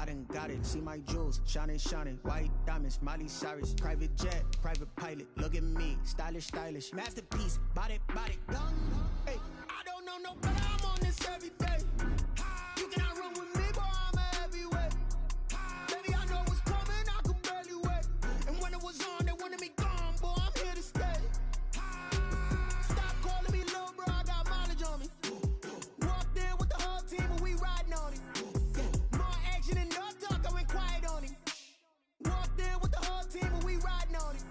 I done got it. See my jewels, shining, shining. White diamonds, Miley Cyrus. Private jet, private pilot. Look at me, stylish, stylish. Masterpiece, body, body, young. Hey, I don't know no better. I'm on this every day. You cannot run with me, boy. I'm a heavyweight. Baby, I know what's coming. I could barely wait. And when it was on, they wanted me gone, boy. I'm here to stay. Stop calling me little bro. I got mileage on me. Walked in with the whole team and we riding on it. More action and no talk. I went quiet on him. Walked in with the whole team and we riding on it.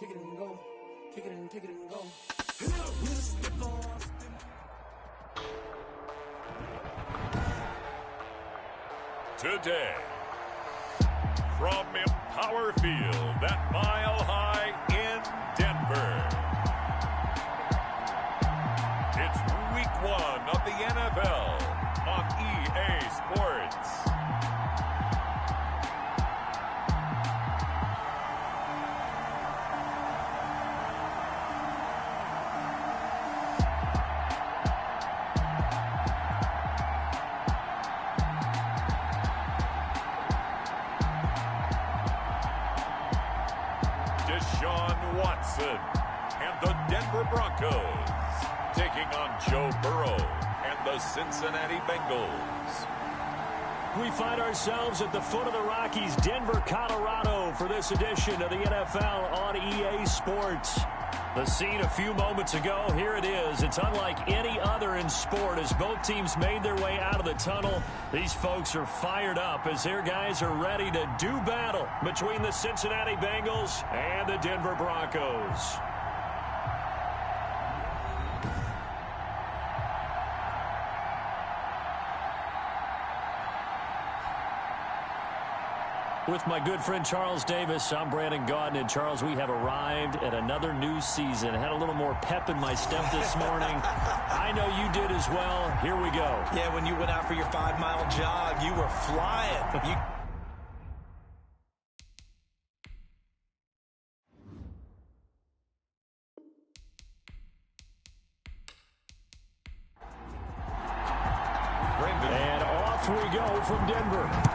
Kick it and go. Kick it and go. Today, from Empower Field, that Mile High in Denver, it's Week 1 of the NFL on EA Sports. Watson and the Denver Broncos taking on Joe Burrow and the Cincinnati Bengals. We find ourselves at the foot of the Rockies, Denver, Colorado, for this edition of the NFL on EA Sports. The scene a few moments ago, here it is. It's unlike any other in sport as both teams made their way out of the tunnel. These folks are fired up as their guys are ready to do battle between the Cincinnati Bengals and the Denver Broncos. With my good friend Charles Davis, I'm Brandon Gaudin. And Charles, we have arrived at another new season. I had a little more pep in my step this morning. I know you did as well. Here we go. Yeah, when you went out for your 5-mile jog, you were flying. And off we go from Denver.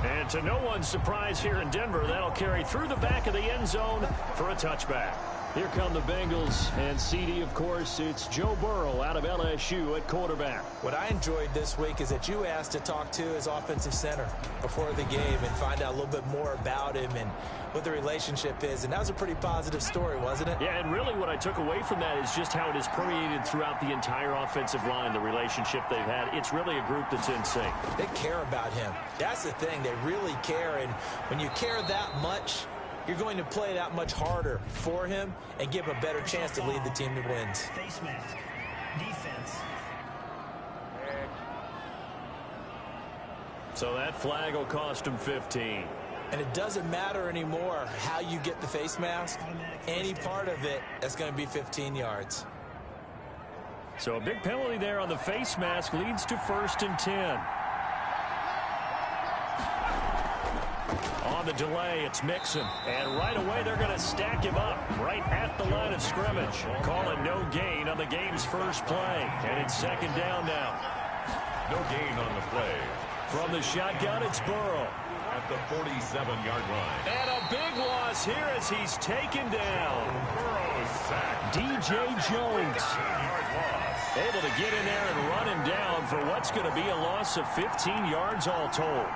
And to no one's surprise here in Denver, that'll carry through the back of the end zone for a touchback. Here come the Bengals, and CD, of course, it's Joe Burrow out of LSU at quarterback. What I enjoyed this week is that you asked to talk to his offensive center before the game and find out a little bit more about him and what the relationship is. And that was a pretty positive story, wasn't it? Yeah, and really what I took away from that is just how it has permeated throughout the entire offensive line, the relationship they've had. It's really a group that's in sync. They care about him. That's the thing. They really care. And when you care that much, you're going to play that much harder for him and give him a better chance to lead the team to wins. Face mask. Defense. So that flag will cost him 15. And it doesn't matter anymore how you get the face mask. Any part of it, that's going to be 15 yards. So a big penalty there on the face mask leads to 1st and 10. On the delay, it's Mixon. And right away, they're going to stack him up right at the line of scrimmage. Calling no gain on the game's first play. And it's 2nd down now. No gain on the play. From the shotgun, it's Burrow. At the 47-yard line. And a big loss here as he's taken down. Burrow sacked. DJ Jones. 15-yard loss. Able to get in there and run him down for what's going to be a loss of 15 yards all told.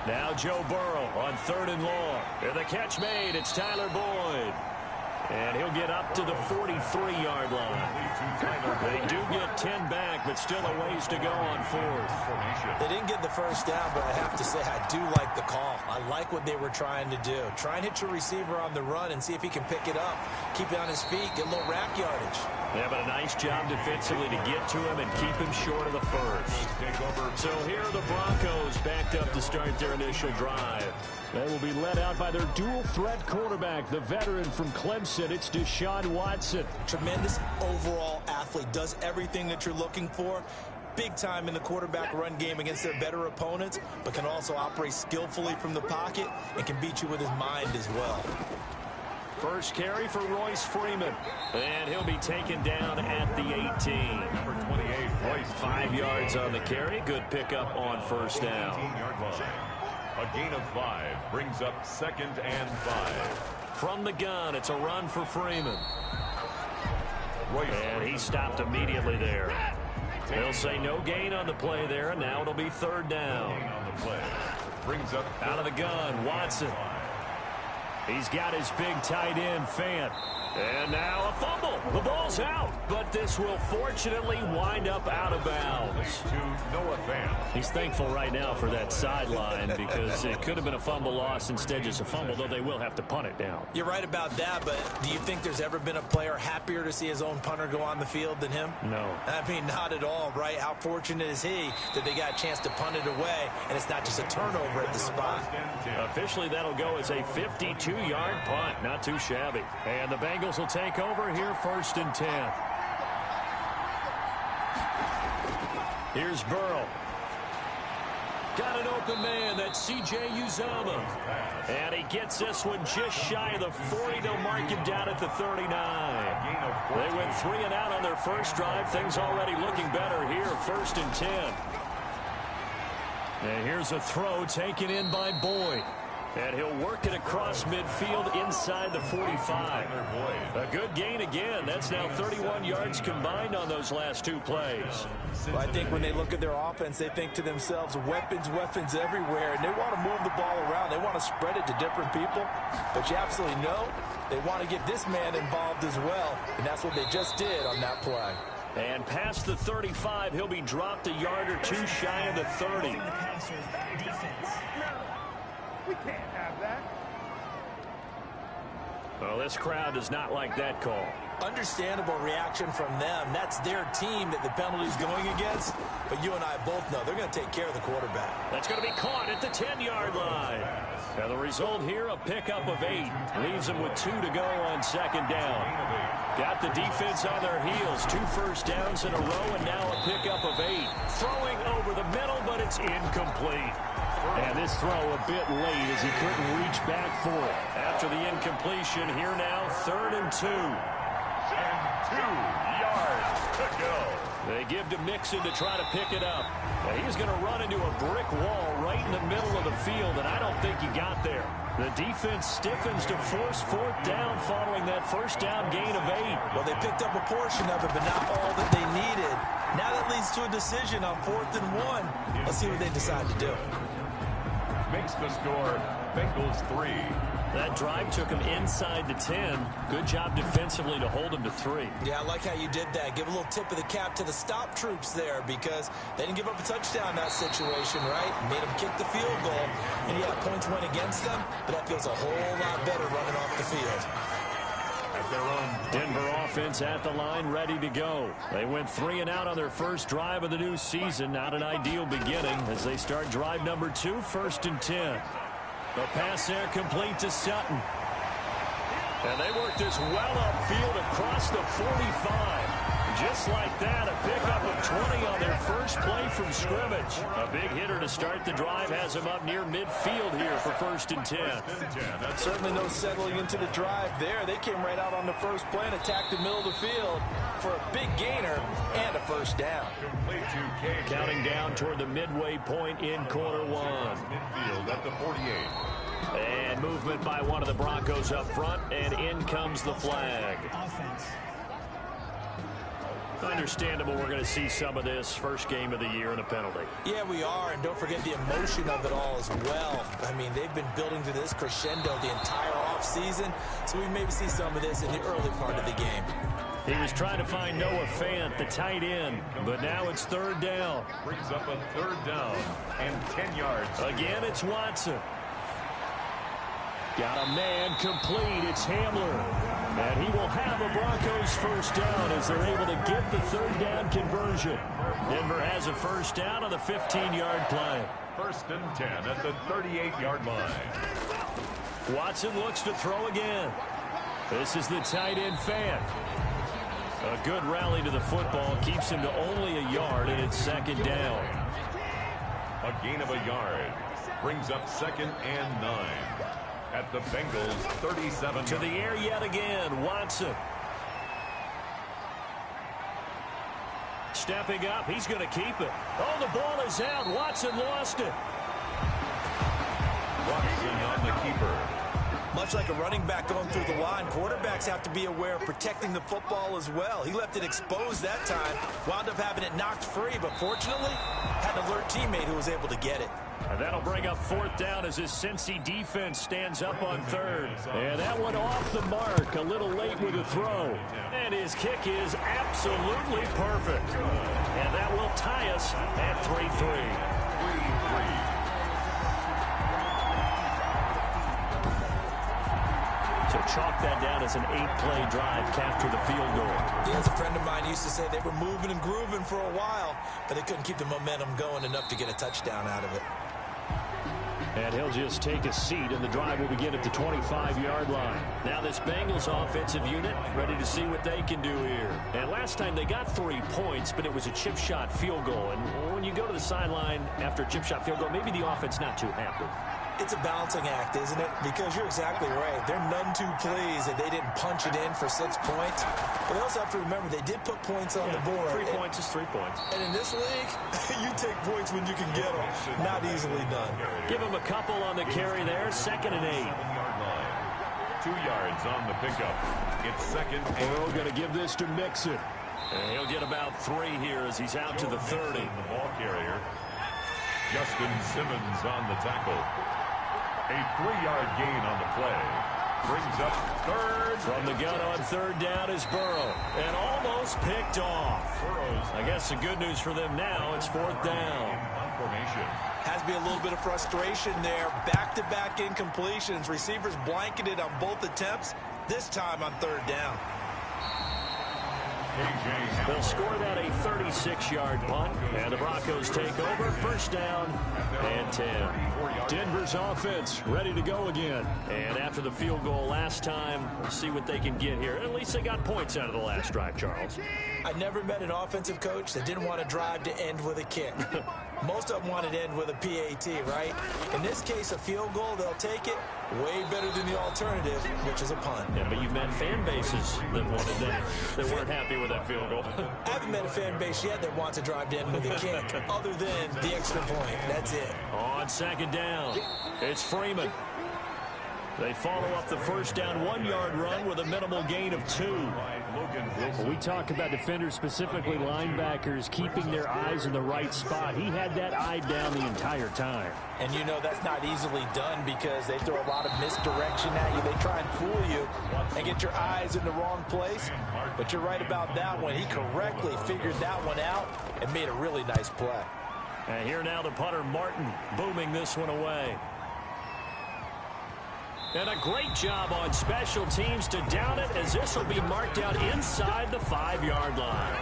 Now Joe Burrow on 3rd and long. And the catch made. It's Tyler Boyd. And he'll get up to the 43-yard line. They do get 10 back, but still a ways to go on 4th. They didn't get the first down, but I have to say I do like the call. I like what they were trying to do. Try and hit your receiver on the run and see if he can pick it up. Keep it on his feet, get a little rack yardage. Yeah, but a nice job defensively to get to him and keep him short of the first. So here are the Broncos backed up to start their initial drive. They will be led out by their dual-threat quarterback, the veteran from Clemson. It's Deshaun Watson. Tremendous overall athlete. Does everything that you're looking for. Big time in the quarterback run game against their better opponents, but can also operate skillfully from the pocket and can beat you with his mind as well. First carry for Royce Freeman. And he'll be taken down at the 18. Number 28, Royce. 5 yards on the carry. Good pickup on first down. 18-yard line. A gain of 5 brings up 2nd and 5. From the gun, it's a run for Freeman. Royce And Freeman. he stopped immediately there. They'll say no gain on the play there, and now it'll be 3rd down. Gain on the play. Brings up Out of the gun, Watson. He's got his big tight end, Fant. And now a fumble. The ball's out, but this will fortunately wind up out of bounds. to Noah Fant. He's thankful right now for that sideline because it could have been a fumble loss, instead just a fumble, though they will have to punt it down. You're right about that, but do you think there's ever been a player happier to see his own punter go on the field than him? No. I mean, not at all, right? How fortunate is he that they got a chance to punt it away, and it's not just a turnover at the spot. Officially, that'll go as a 52-yard punt. Not too shabby. And the Bengals will take over here, 1st and 10. Here's Burrow. Got an open man. That's C.J. Uzomah. And he gets this one just shy of the 40. They'll mark him down at the 39. They went 3 and out on their first drive. Things already looking better here, 1st and 10. And here's a throw taken in by Boyd. And he'll work it across midfield inside the 45. A good gain again. That's now 31 yards combined on those last 2 plays. Well, I think when they look at their offense, they think to themselves, weapons, weapons everywhere, and they want to move the ball around. They want to spread it to different people. But you absolutely know they want to get this man involved as well, and that's what they just did on that play. And past the 35, he'll be dropped a yard or 2 shy of the 30. The Panthers defense. We can't have that. Well, this crowd does not like that call. Understandable reaction from them. That's their team that the penalty's going against. But you and I both know they're going to take care of the quarterback. That's going to be caught at the 10-yard line. And the result here, a pickup of 8. Leaves them with 2 to go on 2nd down. Got the defense on their heels. 2 first downs in a row, and now a pickup of 8. Throwing over the middle, but it's incomplete. And this throw a bit late as he couldn't reach back for it. After the incompletion, here now, 3rd and 2. And 2 yards to go. They give to Mixon to try to pick it up. And he's going to run into a brick wall right in the middle of the field, and I don't think he got there. The defense stiffens to force 4th down following that first down gain of 8. Well, they picked up a portion of it, but not all that they needed. Now that leads to a decision on 4th and 1. Let's see what they decide to do. Makes the score Bengals 3. That drive took him inside the 10. Good job defensively to hold him to 3. Yeah, I like how you did that. Give a little tip of the cap to the stop troops there because they didn't give up a touchdown in that situation, right? Made them kick the field goal. And yeah, points went against them, but that feels a whole lot better running off the field. At their own Denver offense at the line, ready to go. They went 3 and out on their first drive of the new season. Not an ideal beginning as they start drive number 2, 1st and 10. The pass there complete to Sutton. And they work this well upfield across the 45. Just like that, a pickup of 20 on their first play from scrimmage. A big hitter to start the drive has him up near midfield here for 1st and 10. That's certainly no settling into the drive there. They came right out on the first play and attacked the middle of the field for a big gainer and a first down. complete to KJ. Counting down toward the midway point in quarter 1. Midfield at the 48. And movement by one of the Broncos up front, and in comes the flag. Offense. Understandable we're going to see some of this first game of the year and a penalty. Yeah, we are, and don't forget the emotion of it all as well. I mean, they've been building to this crescendo the entire offseason, so we maybe see some of this in the early part of the game. He was trying to find Noah Fant, the tight end, but now it's 3rd down. Brings up a 3rd down and 10 yards. Again, it's Watson. Got a man complete. It's Hamler. And he will have a Broncos first down as they're able to get the 3rd down conversion. Denver has a first down on the 15-yard play. 1st and 10 at the 38-yard line. Watson looks to throw again. This is the tight end Fant. A good rally to the football keeps him to only a yard, and it's 2nd down. A gain of a yard. Brings up 2nd and 9. at the Bengals' 37. To the air yet again, Watson. Stepping up, he's going to keep it. Oh, the ball is out. Watson lost it. Watson on the keeper. Much like a running back going through the line, quarterbacks have to be aware of protecting the football as well. He left it exposed that time, wound up having it knocked free, but fortunately had an alert teammate who was able to get it. And that'll bring up fourth down as his Cincy defense stands up on third. And that one off the mark, a little late with the throw. And his kick is absolutely perfect. And that will tie us at 3-3. So chalk that down as an 8-play drive, capture the field goal. Yeah, as a friend of mine used to say, they were moving and grooving for a while, but they couldn't keep the momentum going enough to get a touchdown out of it. And he'll just take a seat, and the drive will begin at the 25-yard line. Now this Bengals offensive unit ready to see what they can do here. And last time they got 3 points, but it was a chip shot field goal. And when you go to the sideline after a chip shot field goal, maybe the offense not too happy. It's a balancing act, isn't it? Because you're exactly right. They're none too pleased that they didn't punch it in for 6 points. But they also have to remember they did put points on the board. 3 points is 3 points. And in this league, you take points when you can get them. Not easily done. Give him a couple on the carry there. 2nd and 8. 2 yards on the pickup. It's 2nd and 8. Burrow going to give this to Mixon. And he'll get about 3 here as he's out to the 30. The ball carrier. Justin Simmons on the tackle. A 3-yard gain on the play. Brings up third. From the gun on 3rd down is Burrow. And almost picked off. I guess the good news for them now, it's 4th down. Formation. Has to be a little bit of frustration there. Back-to-back incompletions. Receivers blanketed on both attempts. This time on 3rd down. They'll score that a 36-yard punt, and the Broncos take over. 1st down and 10. Denver's offense ready to go again. And after the field goal last time, we'll see what they can get here. At least they got points out of the last drive, Charles. I never met an offensive coach that didn't want to drive to end with a kick. Most of them wanted to end with a PAT, right? In this case, a field goal, they'll take it. Way better than the alternative, which is a punt. Yeah, but you've met fan bases that wanted that, that weren't happy with that field goal. I haven't met a fan base yet that wants to drive to end with a kick, other than the extra point. That's it. On 2nd down, it's Freeman. They follow up the 1st down 1-yard run with a minimal gain of 2. We talk about defenders, specifically linebackers, keeping their eyes in the right spot. He had that eye down the entire time. And you know that's not easily done because they throw a lot of misdirection at you. They try and fool you and get your eyes in the wrong place. But you're right about that one. He correctly figured that one out and made a really nice play. And here now the punter, Martin, booming this one away. And a great job on special teams to down it, as this will be marked out inside the 5-yard line.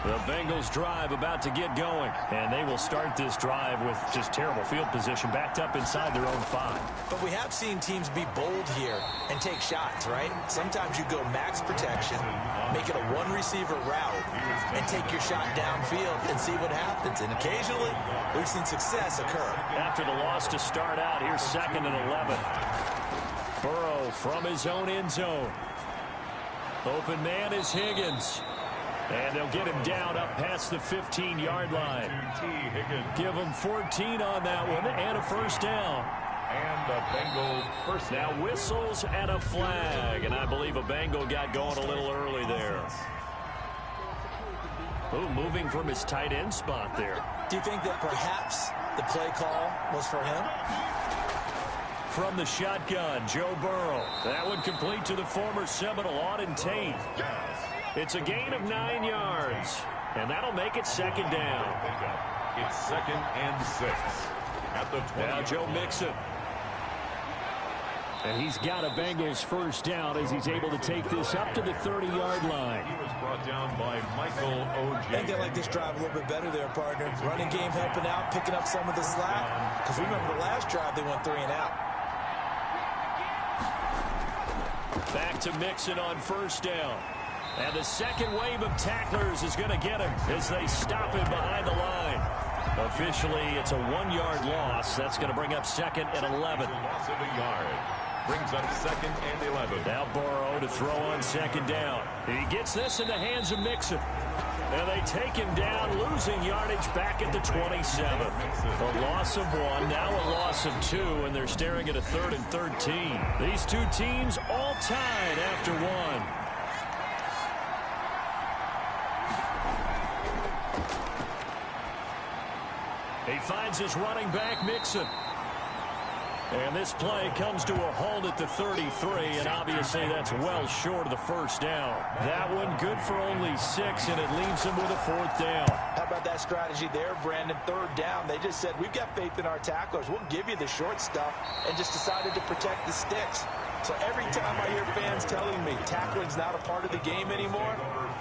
The Bengals drive about to get going, and they will start this drive with just terrible field position, backed up inside their own 5. But we have seen teams be bold here and take shots, right? Sometimes you go max protection, make it a one-receiver route, and take your shot downfield and see what happens. And occasionally, we've seen success occur. After the loss to start out, here's 2nd and 11. Burrow from his own end zone. Open man is Higgins. And they'll get him down up past the 15-yard line. Give him 14 on that one and a 1st down. And a Bengal first down. Now whistles and a flag. And I believe a Bengal got going a little early there. Ooh, moving from his tight end spot there. Do you think that perhaps the play call was for him? From the shotgun, Joe Burrow. That one complete to the former Seminole, Auden Tate. It's a gain of 9 yards, and that'll make it 2nd down. It's 2nd and 6. At the 20. Now Joe Mixon. And he's got a Bengals 1st down as he's able to take this up to the 30-yard line. He was brought down by Michael I think they like this drive a little bit better there, partner. Running game helping out, picking up some of the slack. Because remember the last drive, they went 3 and out. Back to Mixon on 1st down. And the second wave of tacklers is going to get him as they stop him behind the line. Officially, it's a 1-yard loss. That's going to bring up 2nd and 11. Loss of a yard. Brings up 2nd and 11. Now Burrow to throw on 2nd down. He gets this in the hands of Mixon. And they take him down, losing yardage back at the 27. A loss of 1, now a loss of 2, and they're staring at a 3rd and 13. These two teams all tied after 1. He finds his running back, Mixon. And this play comes to a halt at the 33, and obviously that's well short of the 1st down. That one good for only 6, and it leaves him with a 4th down. How about that strategy there, Brandon? 3rd down. They just said, we've got faith in our tacklers. We'll give you the short stuff, and just decided to protect the sticks. So every time I hear fans telling me tackling's not a part of the game anymore,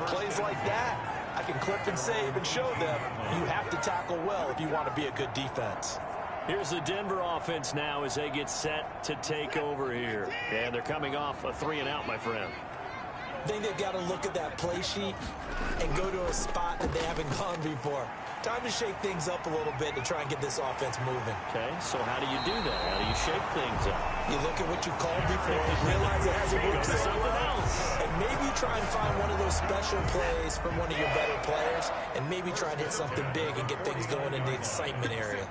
plays like that, I can clip and save and show them you have to tackle well if you want to be a good defense. Here's the Denver offense now as they get set to take over here. And they're coming off a 3-and-out, my friend. I think they've got to look at that play sheet and go to a spot that they haven't gone before. Time to shake things up a little bit to try and get this offense moving. Okay, so how do you do that? How do you shake things up? You look at what you called before, realize it hasn't worked so well, and maybe try and find one of those special plays from one of your better players, and maybe try and hit something big and get things going in the excitement area.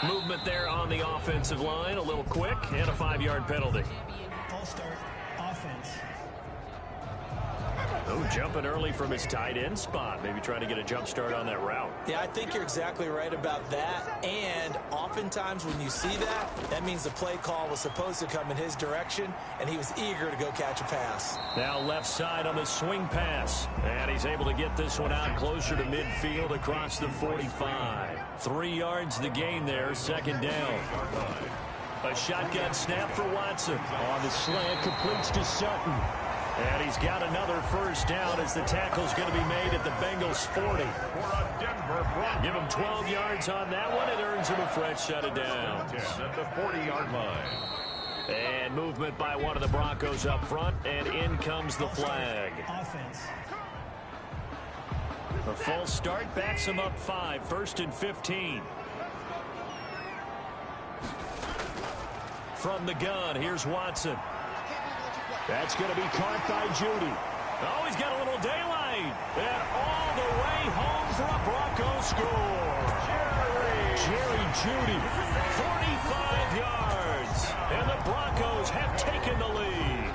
Movement there on the offensive line, a little quick, and a 5-yard penalty. False start, offense. Oh, jumping early from his tight end spot. Maybe trying to get a jump start on that route. Yeah, I think you're exactly right about that. And oftentimes when you see that, that means the play call was supposed to come in his direction, and he was eager to go catch a pass. Now left side on the swing pass. And he's able to get this one out closer to midfield across the 45. 3 yards the gain there, 2nd down. A shotgun snap for Watson. On the slant, completes to Sutton. And he's got another 1st down as the tackle's going to be made at the Bengals 40. Give him 12 yards on that one. It earns him a fresh set of downs. At the 40-yard line. And movement by one of the Broncos up front, and in comes the flag. Offense. A false start backs him up 5, 1st and 15. From the gun, here's Watson. That's going to be caught by Judy. Oh, he's got a little daylight. And all the way home for a Bronco score. Jerry Judy, 45 yards. And the Broncos have taken the lead.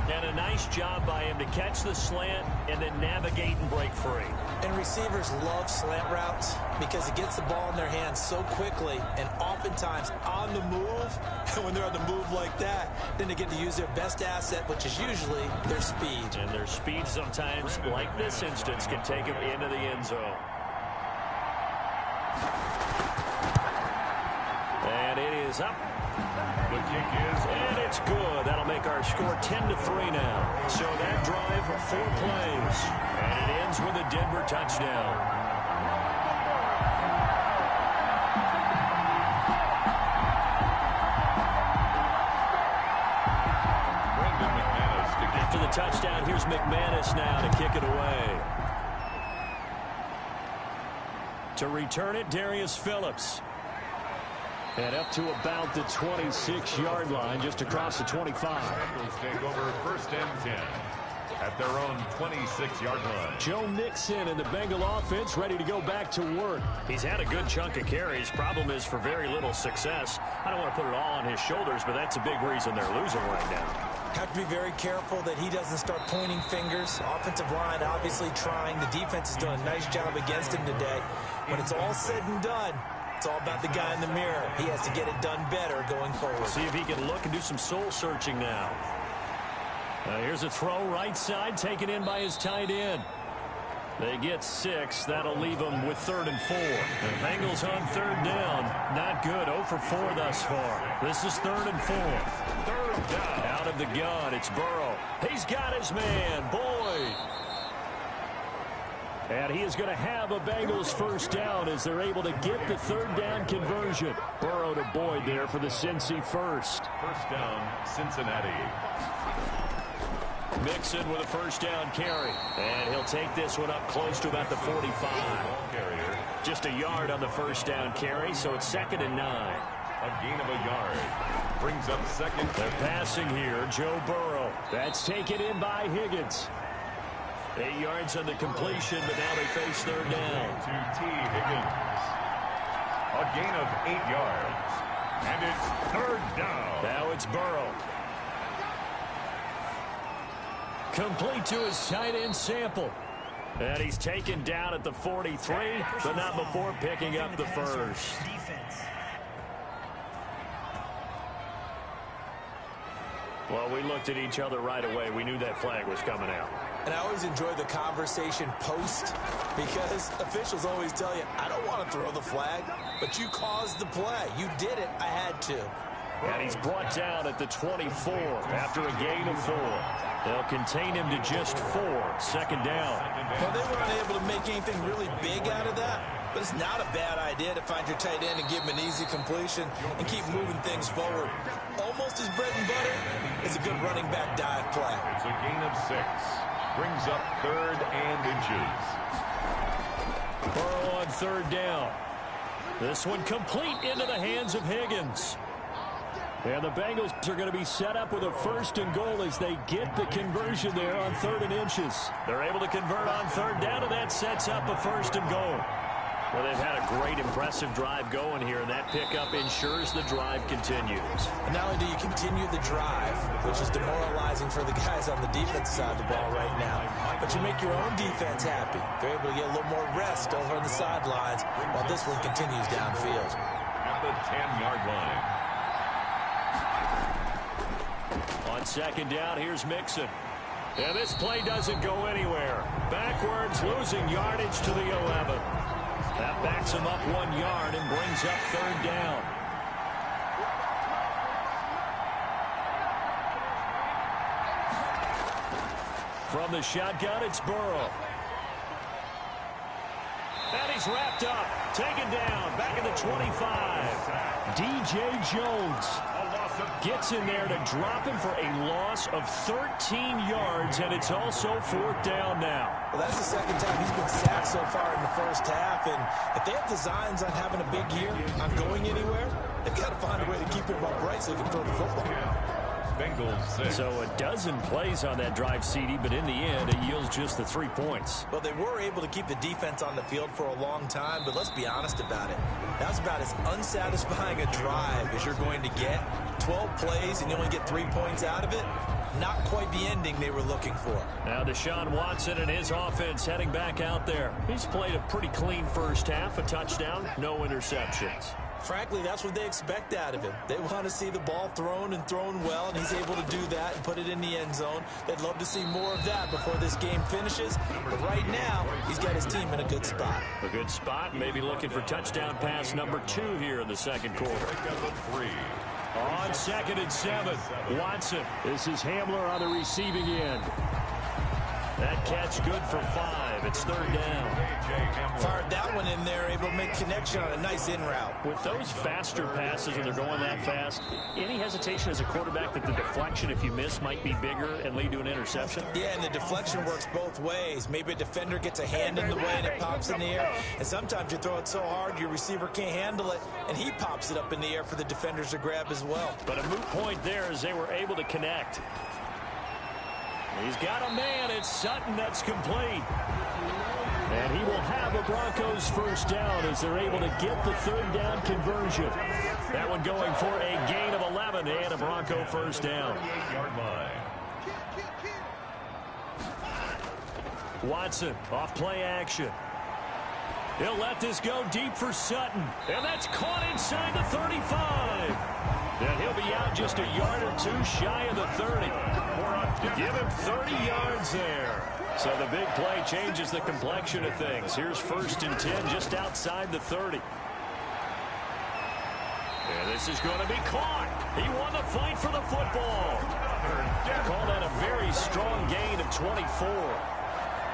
And a nice job by him to catch the slant and then navigate and break free. And receivers love slant routes because it gets the ball in their hands so quickly and oftentimes on the move. And when they're on the move like that, then they get to use their best asset, which is usually their speed. And their speed sometimes, like this instance, can take them into the end zone. And it is up. The kick is, and it's good. That'll make our score 10-3 now. So that drive, 4 plays. And it ends with a Denver touchdown. After the touchdown, here's McManus now to kick it away. To return it, Darius Phillips. And up to about the 26-yard line, just across the 25. Bengals take over 1st and 10 at their own 26-yard line. Joe Mixon and the Bengal offense ready to go back to work. He's had a good chunk of carries. Problem is for very little success. I don't want to put it all on his shoulders, but that's a big reason they're losing right now. Have to be very careful that he doesn't start pointing fingers. Offensive line obviously trying. The defense has done a nice job against him today. When it's all said and done, it's all about the guy in the mirror. He has to get it done better going forward. See if he can look and do some soul searching now. Here's a throw right side taken in by his tight end. They get 6. That'll leave them with 3rd and 4. The Bengals on 3rd down. Not good. 0 for 4 thus far. This is 3rd and 4. 3rd down. Out of the gun, it's Burrow. He's got his man, Boyd. And he is going to have a Bengals 1st down as they're able to get the 3rd down conversion. Burrow to Boyd there for the Cincy 1st. 1st down, Cincinnati. Mixon with a 1st down carry. And he'll take this one up close to about the 45. Carrier. Just a yard on the 1st down carry, so it's 2nd and 9. A gain of a yard. Brings up second. They're passing here. Joe Burrow. That's taken in by Higgins. 8 yards on the completion, but now they face third down. To T. Higgins. A gain of 8 yards. And it's third down. Now it's Burrow. Complete to his tight end Sample. And he's taken down at the 43, but not before picking up the first. Well, we looked at each other right away. We knew that flag was coming out. And I always enjoy the conversation post because officials always tell you, I don't want to throw the flag, but you caused the play. You did it. I had to. And he's brought down at the 24 after a gain of 4. They'll contain him to just 4. Second down. Well, they weren't able to make anything really big out of that, but it's not a bad idea to find your tight end and give him an easy completion and keep moving things forward. Almost his bread and butter is a good running back dive play. It's a gain of 6. Brings up third and inches. Burrow on third down. This one complete into the hands of Higgins. And the Bengals are going to be set up with a first and goal as they get the conversion there on third and inches. They're able to convert on third down, and that sets up a first and goal. Well, they've had a great, impressive drive going here, and that pickup ensures the drive continues. And not only do you continue the drive, which is demoralizing for the guys on the defense side of the ball right now, but you make your own defense happy. They're able to get a little more rest over on the sidelines while this one continues downfield. At the 10-yard line. On second down, here's Mixon. And this play doesn't go anywhere. Backwards, losing yardage to the 11. That backs him up 1 yard and brings up third down. From the shotgun, it's Burrow. And he's wrapped up, taken down, back at the 25. D.J. Jones gets in there to drop him for a loss of 13 yards, and it's also fourth down now. Well, that's the second time he's been sacked so far in the first half, and if they have designs on having a big year, on going anywhere, they've got to find a way to keep him upright so they can throw the football. Bengals 6. So a dozen plays on that drive, CD, but in the end, it yields just the 3 points. Well, they were able to keep the defense on the field for a long time, but let's be honest about it. That was about as unsatisfying a drive as you're going to get. 12 plays and you only get 3 points out of it. Not quite the ending they were looking for. Now Deshaun Watson and his offense heading back out there. He's played a pretty clean first half, a touchdown, no interceptions. Frankly, that's what they expect out of him. They want to see the ball thrown and thrown well, and he's able to do that and put it in the end zone. They'd love to see more of that before this game finishes. But right now, he's got his team in a good spot. A good spot, maybe looking for touchdown pass number 2 here in the second quarter. On second and 7, Watson. This is Hamler on the receiving end. That catch good for 5. It's third down. Fired that one in there, able to make connection on a nice in route. With those faster passes when they're going that fast, any hesitation as a quarterback that the deflection, if you miss, might be bigger and lead to an interception? Yeah, and the deflection works both ways. Maybe a defender gets a hand in the way and it pops in the air. And sometimes you throw it so hard your receiver can't handle it, and he pops it up in the air for the defenders to grab as well. But a moot point there as they were able to connect. He's got a man. It's Sutton that's complete. And he will have a Broncos first down as they're able to get the third down conversion. That one going for a gain of 11 and a Bronco first down. Watson off play action. He'll let this go deep for Sutton. And that's caught inside the 35. And he'll be out just a yard or 2 shy of the 30. Give him 30 yards there. So the big play changes the complexion of things. Here's first and 10 just outside the 30. And this is going to be caught. He won the fight for the football. Call that a very strong gain of 24.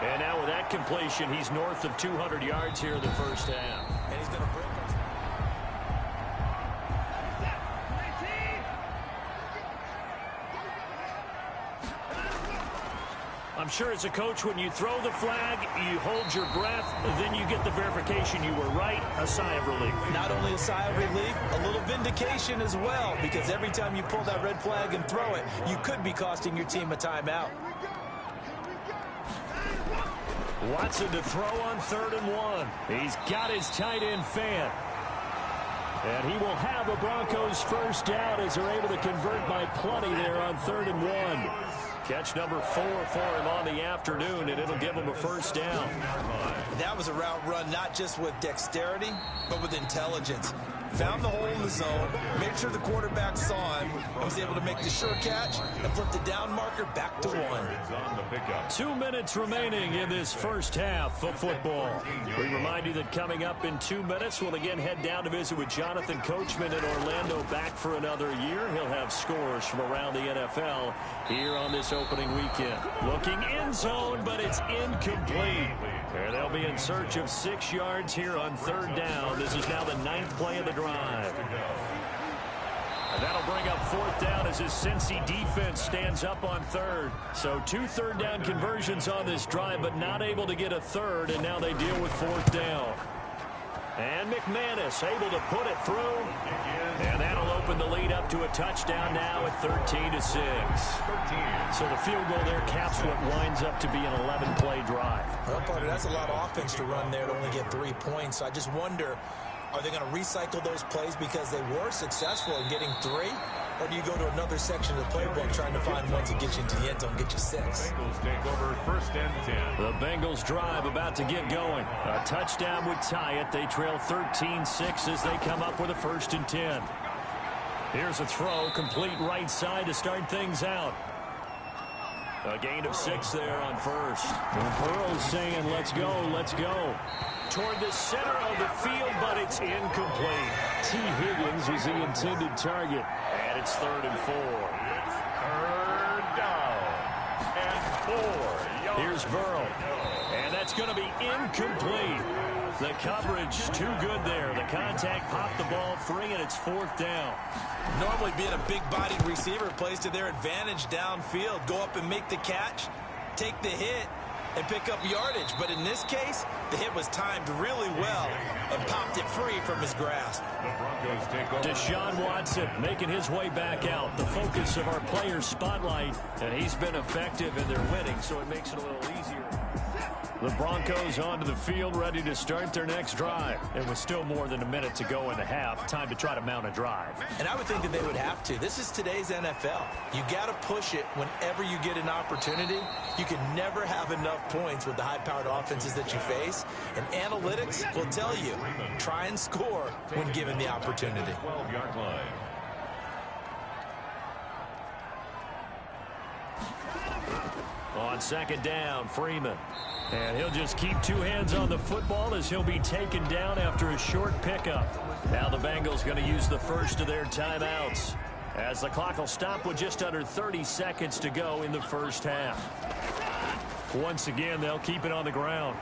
And now with that completion, he's north of 200 yards here in the first half. And he's going to break. I'm sure as a coach, when you throw the flag, you hold your breath, then you get the verification you were right, a sigh of relief. Not only a sigh of relief, a little vindication as well, because every time you pull that red flag and throw it, you could be costing your team a timeout. Watson to throw on 3rd and 1. He's got his tight end Fant. And he will have a Broncos first down as they're able to convert by plenty there on 3rd and 1. Catch number 4 for him on the afternoon, and it'll give him a first down. That was a route run not just with dexterity, but with intelligence. Found the hole in the zone, made sure the quarterback saw him, and was able to make the sure catch and flip the down marker back to 1. 2 minutes remaining in this first half of football. We remind you that coming up in 2 minutes, we'll again head down to visit with Jonathan Coachman in Orlando, back for another year. He'll have scores from around the NFL here on this opening weekend. Looking end zone, but it's incomplete. And they'll be in search of 6 yards here on 3rd down. This is now the 9th play of the drive. And that'll bring up 4th down as his Cincy defense stands up on 3rd. So 2 3rd down conversions on this drive, but not able to get a 3rd, and now they deal with 4th down. And McManus able to put it through. And that'll open the lead up to a touchdown now at 13-6. So the field goal there caps what winds up to be an 11-play drive. Well, partner, that's a lot of offense to run there to only get 3 points. I just wonder, are they going to recycle those plays because they were successful in getting 3? Or do you go to another section of the playbook trying to find ones that get you into the end zone, get you 6? Bengals take over 1st and 10. The Bengals drive about to get going. A touchdown would tie it. They trail 13-6 as they come up with a 1st and 10. Here's a throw, complete right side to start things out. A gain of 6 there on 1st. And Burrow's saying, let's go, let's go. Toward the center of the field, but it's incomplete. T. Higgins was the intended target. And it's 3rd and 4. It's 3rd down and 4 yards. Here's Burrow. And that's going to be incomplete. The coverage too good there. The contact popped the ball free, and it's 4th down. Normally being a big-bodied receiver plays to their advantage downfield. Go up and make the catch, take the hit, and pick up yardage. But in this case, the hit was timed really well and popped it free from his grasp. The Broncos take over. Deshaun Watson making his way back out. The focus of our players' spotlight, and he's been effective in their winning, so it makes it a little easier. The Broncos onto the field, ready to start their next drive. And with still more than a minute to go in the half, time to try to mount a drive. And I would think that they would have to. This is today's NFL. You got to push it whenever you get an opportunity. You can never have enough points with the high-powered offenses that you face. And analytics will tell you, try and score when given the opportunity. 12-yard line. On 2nd down, Freeman. And he'll just keep 2 hands on the football as he'll be taken down after a short pickup. Now the Bengals going to use the first of their timeouts, as the clock will stop with just under 30 seconds to go in the first half. Once again, they'll keep it on the ground.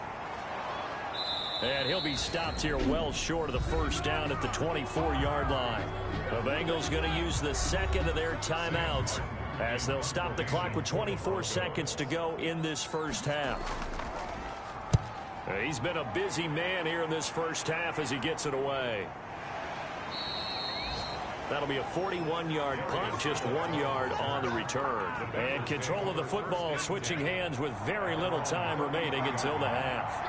And he'll be stopped here well short of the first down at the 24-yard line. The Bengals going to use the second of their timeouts, as they'll stop the clock with 24 seconds to go in this first half. He's been a busy man here in this first half as he gets it away. That'll be a 41-yard punt, just 1 yard on the return. And control of the football switching hands with very little time remaining until the half.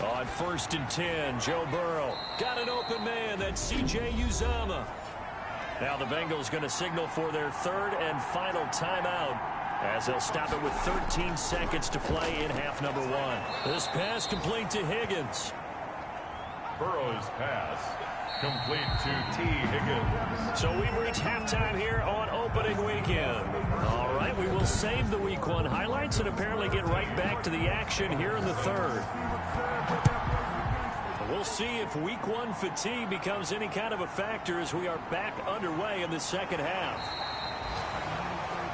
On 1st and 10, Joe Burrow got an open man. That's C.J. Uzomah. Now the Bengals going to signal for their 3rd and final timeout, as they'll stop it with 13 seconds to play in half number 1. This pass complete to Higgins. Burrow's pass complete to T. Higgins. So we've reached halftime here on opening weekend. All right, we will save the Week 1 highlights and apparently get right back to the action here in the 3rd. We'll see if Week 1 fatigue becomes any kind of a factor as we are back underway in the second half.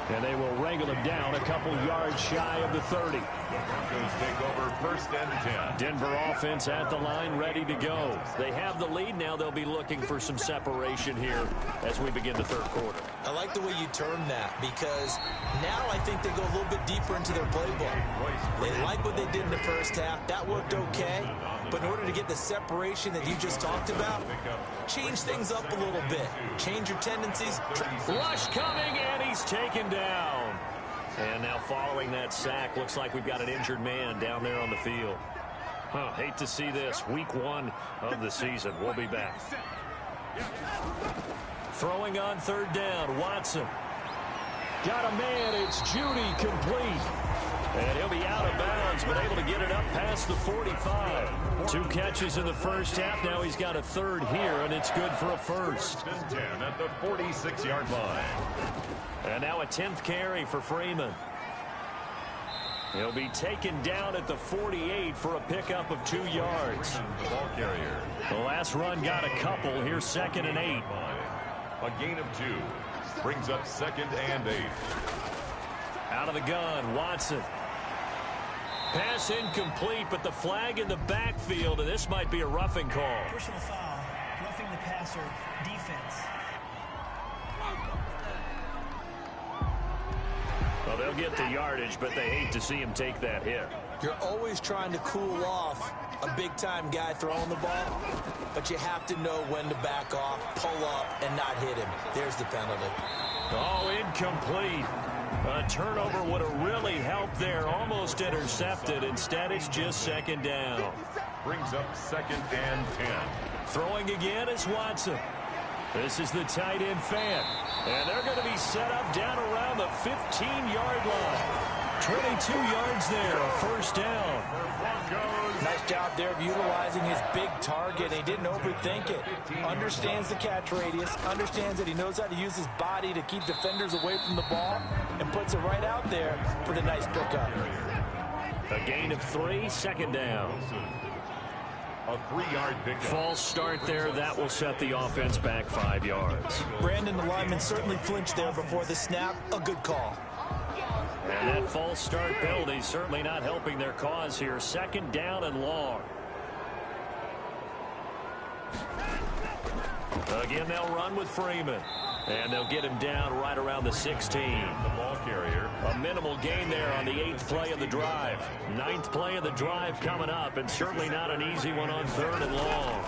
And they will wrangle him down a couple yards shy of the 30. Broncos take over 1st and 10. Denver offense at the line, ready to go. They have the lead now. They'll be looking for some separation here as we begin the 3rd quarter. I like the way you term that, because now I think they go a little bit deeper into their playbook. They like what they did in the 1st half. That worked okay. But in order to get the separation that you just talked about, change things up a little bit. Change your tendencies. Rush coming, and he's taken down. And now following that sack, looks like we've got an injured man down there on the field. Hate to see this. Week 1 of the season. We'll be back. Throwing on 3rd down, Watson. Got a man, it's Judy, complete. And he'll be out of bounds, but able to get it up past the 45. 2 catches in the 1st half. Now he's got a 3rd here, and it's good for a 1st. 10 at the 46-yard line. And now a 10th carry for Freeman. He'll be taken down at the 48 for a pickup of 2 yards. The ball carrier. The last run got a couple. Here's 2nd and 8. A gain of 2. Brings up 2nd and 8. Out of the gun, Watson. Pass incomplete, but the flag in the backfield, and this might be a roughing call. Personal foul, roughing the passer, defense. Well, they'll get the yardage, but they hate to see him take that hit. You're always trying to cool off a big-time guy throwing the ball, but you have to know when to back off, pull up, and not hit him. There's the penalty. Oh, incomplete. A turnover would have really helped there. Almost intercepted. Instead, it's just 2nd down. Brings up 2nd and 10. Throwing again is Watson. This is the tight end fan. And they're going to be set up down around the 15-yard line. 22 yards there, 1st down. Nice job there of utilizing his big target. He didn't overthink it. Understands the catch radius. Understands that he knows how to use his body to keep defenders away from the ball. And puts it right out there for the nice pickup. A gain of 3, 2nd down. A 3-yard pickup. False start there. That will set the offense back 5 yards. Brandon, the lineman, certainly flinched there before the snap. A good call. And that false start penalty certainly not helping their cause here. 2nd down and long. Again, they'll run with Freeman. And they'll get him down right around the 16. The ball carrier. A minimal gain there on the 8th play of the drive. 9th play of the drive coming up, and certainly not an easy one on 3rd and long.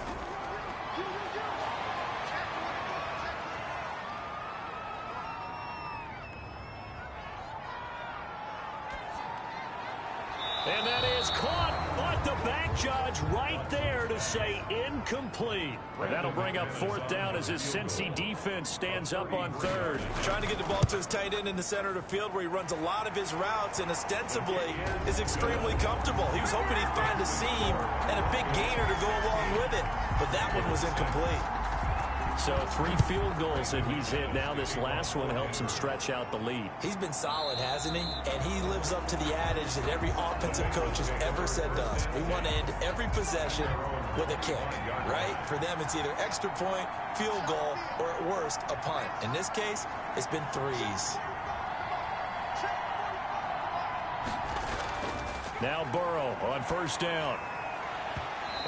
And that is caught, but the back judge right there to say incomplete. And that'll bring up 4th down as his Cincy defense stands up on 3rd. Trying to get the ball to his tight end in the center of the field where he runs a lot of his routes and ostensibly is extremely comfortable. He was hoping he'd find a seam and a big gainer to go along with it, but that one was incomplete. So 3 field goals that he's hit now. This last one helps him stretch out the lead. He's been solid, hasn't he? And he lives up to the adage that every offensive coach has ever said to us. We want to end every possession with a kick, right? For them, it's either extra point, field goal, or at worst, a punt. In this case, it's been 3s. Now Burrow on 1st down.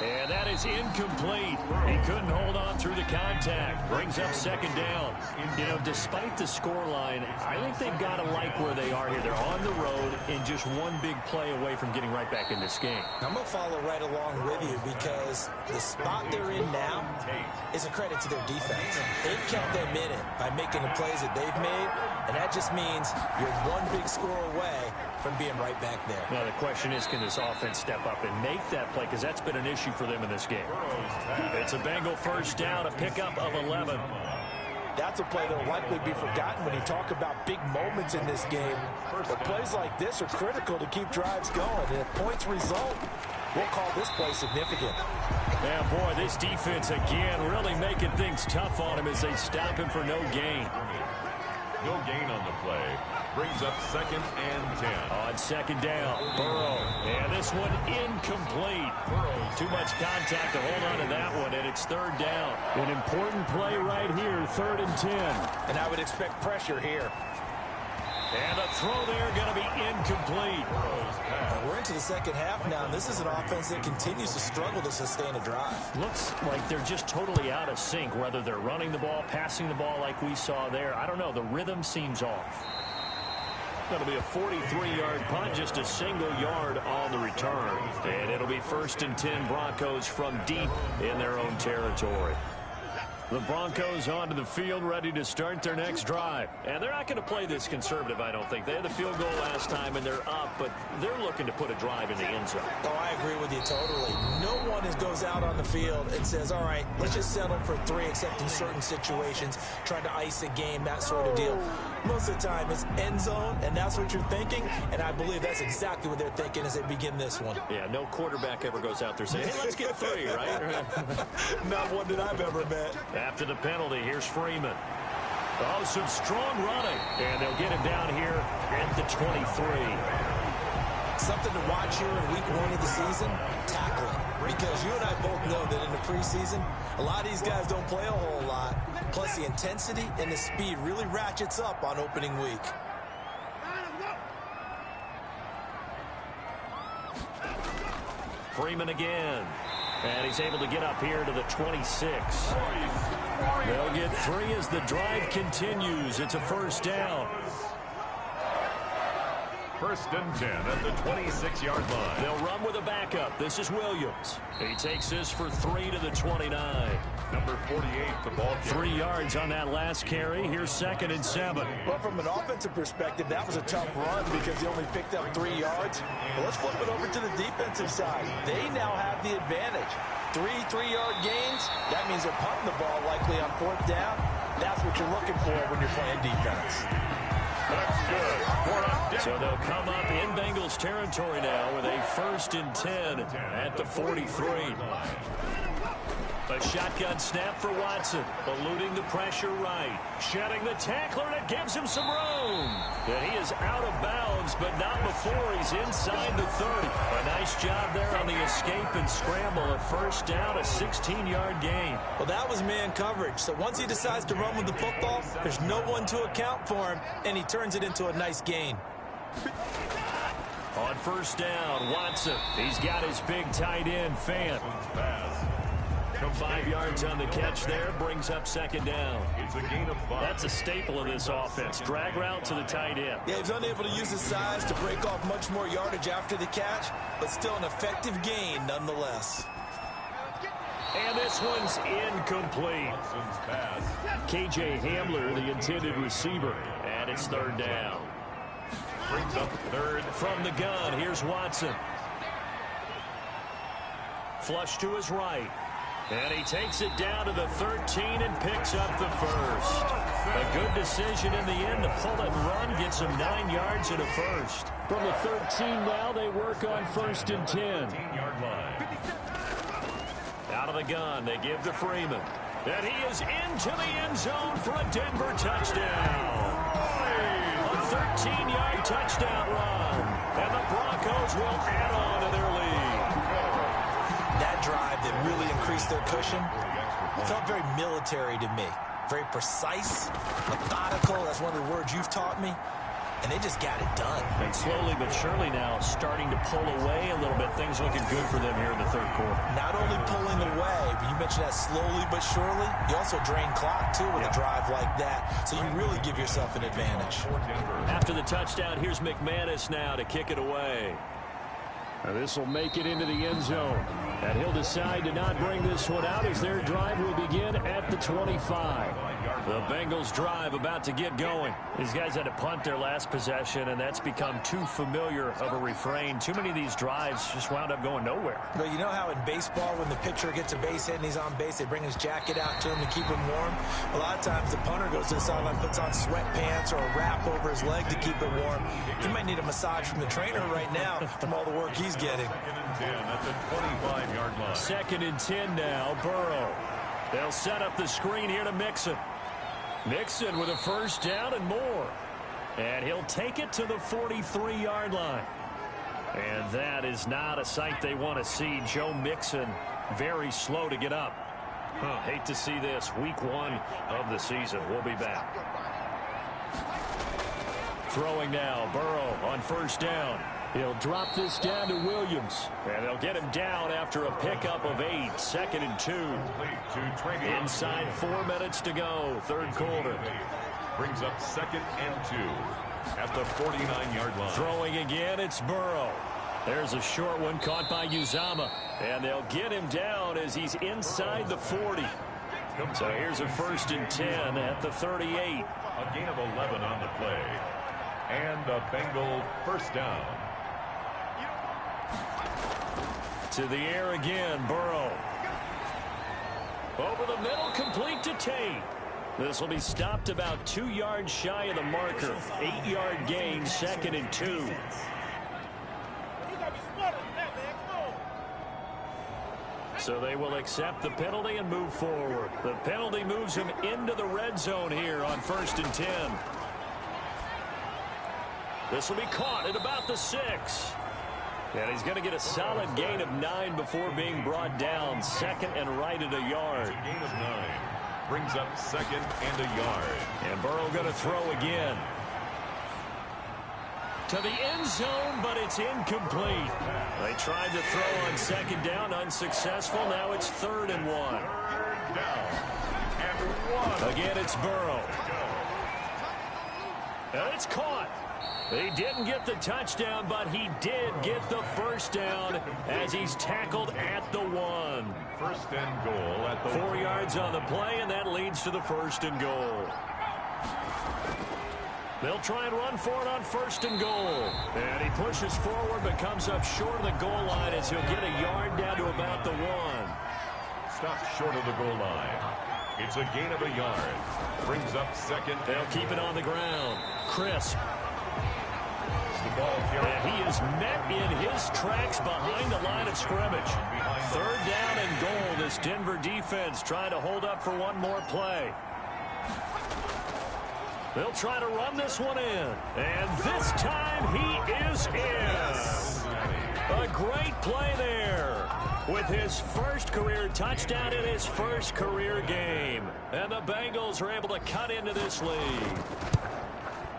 And that is incomplete. He couldn't hold on through the contact. Brings up 2nd down. You know, despite the scoreline, I think they've got to like where they are here. They're on the road and just one big play away from getting right back in this game. I'm going to follow right along with you because the spot they're in now is a credit to their defense. They've kept them in it by making the plays that they've made, and that just means you're one big score away from being right back there. Now the question is, can this offense step up and make that play? Because that's been an issue for them in this game. It's a Bengal 1st down, a pickup of 11. That's a play that will likely be forgotten when you talk about big moments in this game. But plays like this are critical to keep drives going. And if points result, we'll call this play significant. Yeah, boy, this defense again really making things tough on him as they stop him for no gain. No gain on the play. Brings up 2nd and 10. On 2nd down, Burrow. And this one incomplete. Too much contact to hold on to that one, and it's 3rd down. An important play right here, 3rd and 10. And I would expect pressure here. And the throw there going to be incomplete. We're into the second half now, and this is an offense that continues to struggle to sustain a drive. Looks like they're just totally out of sync, whether they're running the ball, passing the ball like we saw there. I don't know. The rhythm seems off. That'll be a 43-yard punt, just a single yard on the return. And it'll be 1st and 10 Broncos from deep in their own territory. The Broncos onto the field, ready to start their next drive. And they're not going to play this conservative, I don't think. They had the field goal last time, and they're up, but they're looking to put a drive in the end zone. Oh, I agree with you totally. No one goes out on the field and says, all right, let's just settle for 3, except in certain situations, trying to ice a game, that sort of deal. Most of the time, it's end zone, and that's what you're thinking, and I believe that's exactly what they're thinking as they begin this one. Yeah, no quarterback ever goes out there saying, hey, let's get 3, right? Not one that I've ever met. After the penalty, here's Freeman. Oh, some strong running. And they'll get him down here at the 23. Something to watch here in week 1 of the season, tackling. Because you and I both know that in the preseason, a lot of these guys don't play a whole lot. Plus, the intensity and the speed really ratchets up on opening week. Freeman again. And he's able to get up here to the 26. They'll get 3 as the drive continues. It's a 1st down. 1st and 10 at the 26-yard line. They'll run with a backup. This is Williams. He takes this for 3 to the 29. Number 48, the ball carrier. 3 yards on that last carry. Here's 2nd and 7. Well, from an offensive perspective, that was a tough run because they only picked up 3 yards. Well, let's flip it over to the defensive side. They now have the advantage. 3 3-yard gains. That means they're punting the ball likely on 4th down. That's what you're looking for when you're playing defense. That's good. So they'll come up in Bengals territory now with a 1st and 10 at the 43. A shotgun snap for Watson, eluding the pressure right. Shedding the tackler, and it gives him some room. And he is out of bounds, but not before he's inside the 30. A nice job there on the escape and scramble. A 1st down, a 16-yard gain. Well, that was man coverage. So once he decides to run with the football, there's no one to account for him, and he turns it into a nice gain. On 1st down, Watson. He's got his big tight end, Fant. 5 yards on the catch there, brings up 2nd down. It's a gain of 5. That's a staple of this offense. Drag route to the tight end. Yeah, he's unable to use his size to break off much more yardage after the catch, but still an effective gain nonetheless. And this one's incomplete. KJ Hamler, the intended receiver, and it's 3rd down. Brings up 3rd. From the gun, here's Watson. Flush to his right. And he takes it down to the 13 and picks up the 1st. A good decision in the end to pull it and run, gets him 9 yards and a 1st. From the 13 now, they work on 1st and 10. 10-yard line. Out of the gun, they give to Freeman. And he is into the end zone for a Denver touchdown. A 13-yard touchdown run. And the Broncos will add on to their lead. That drive that really increased their cushion felt very military to me. Very precise, methodical. That's one of the words you've taught me. And they just got it done. And slowly but surely now starting to pull away a little bit. Things looking good for them here in the 3rd quarter. Not only pulling away, but you mentioned that slowly but surely. You also drain clock, too, with a drive like that. So you really give yourself an advantage. After the touchdown, here's McManus now to kick it away. Now this will make it into the end zone. And he'll decide to not bring this one out as their drive will begin at the 25. The Bengals drive about to get going. These guys had to punt their last possession, and that's become too familiar of a refrain. Too many of these drives just wound up going nowhere. But you know how in baseball, when the pitcher gets a base hit and he's on base, they bring his jacket out to him to keep him warm? A lot of times the punter goes to the sideline, puts on sweatpants or a wrap over his leg to keep it warm. He might need a massage from the trainer right now from all the work he's getting. 2nd and 10 at the 25-yard line. 2nd and 10 now, Burrow. They'll set up the screen here to Mixon. Mixon with a 1st down and more. And he'll take it to the 43-yard line. And that is not a sight they want to see. Joe Mixon very slow to get up. Hate to see this. Week 1 of the season. We'll be back. Throwing now, Burrow on first down. He'll drop this down to Williams. And they'll get him down after a pickup of 8. 2nd and 2. Inside 4 minutes to go. Third quarter. Brings up 2nd and 2 at the 49-yard line. Throwing again, it's Burrow. There's a short one caught by Uzama. And they'll get him down as he's inside the 40. So here's a 1st and 10 at the 38. A gain of 11 on the play. And a Bengal first down. To the air again, Burrow. Over the middle, complete to Tate. This will be stopped about 2 yards shy of the marker. 8-yard gain, 2nd and 2. So they will accept the penalty and move forward. The penalty moves him into the red zone here on 1st and 10. This will be caught at about the 6. And he's going to get a solid gain of 9 before being brought down. 2nd and right at a yard. A gain of 9. Brings up 2nd and a yard. And Burrow going to throw again. To the end zone, but it's incomplete. They tried to throw on 2nd down, unsuccessful. Now it's 3rd and 1. 3rd down and 1. Again, it's Burrow. And it's caught. He didn't get the touchdown, but he did get the first down as he's tackled at the 1. 1st and goal at the 4 yards on the play, and that leads to the 1st and goal. They'll try and run for it on 1st and goal. And he pushes forward but comes up short of the goal line as he'll get a yard down to about the 1. Stopped short of the goal line. It's a gain of a yard. Brings up 2nd. They'll keep it on the ground. Crisp. And he is met in his tracks behind the line of scrimmage. 3rd down and goal. This Denver defense trying to hold up for one more play. They'll try to run this one in. And this time he is in. A great play there. With his first career touchdown in his first career game. And the Bengals are able to cut into this lead.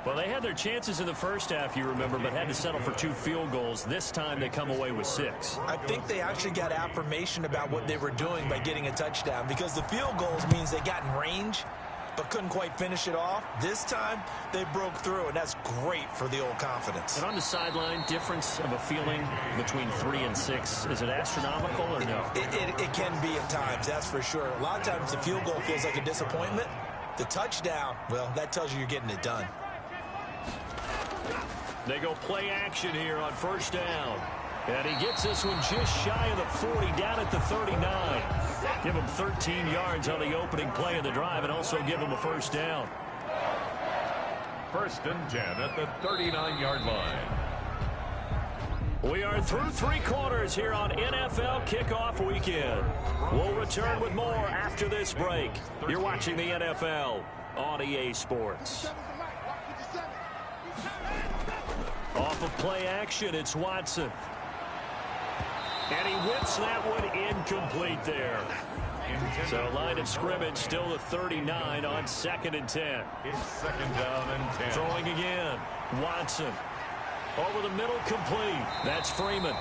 Well, they had their chances in the first half, you remember, but had to settle for 2 field goals. This time they come away with 6. I think they actually got affirmation about what they were doing by getting a touchdown, because the field goals means they got in range but couldn't quite finish it off. This time they broke through, and that's great for the old confidence. And on the sideline, difference of a feeling between 3 and 6, is it astronomical or no? It can be at times, that's for sure. A lot of times the field goal feels like a disappointment. The touchdown, well, that tells you you're getting it done. They go play action here on 1st down. And he gets this one just shy of the 40, down at the 39. Give him 13 yards on the opening play of the drive and also give him a 1st down. 1st and 10 at the 39-yard line. We are through 3 quarters here on NFL Kickoff Weekend. We'll return with more after this break. You're watching the NFL on EA Sports. Off of play action, it's Watson. And he whips that one incomplete there. So line of scrimmage still the 39 on 2nd and 10. It's 2nd down and 10. Throwing again. Watson. Over the middle, complete. That's Freeman.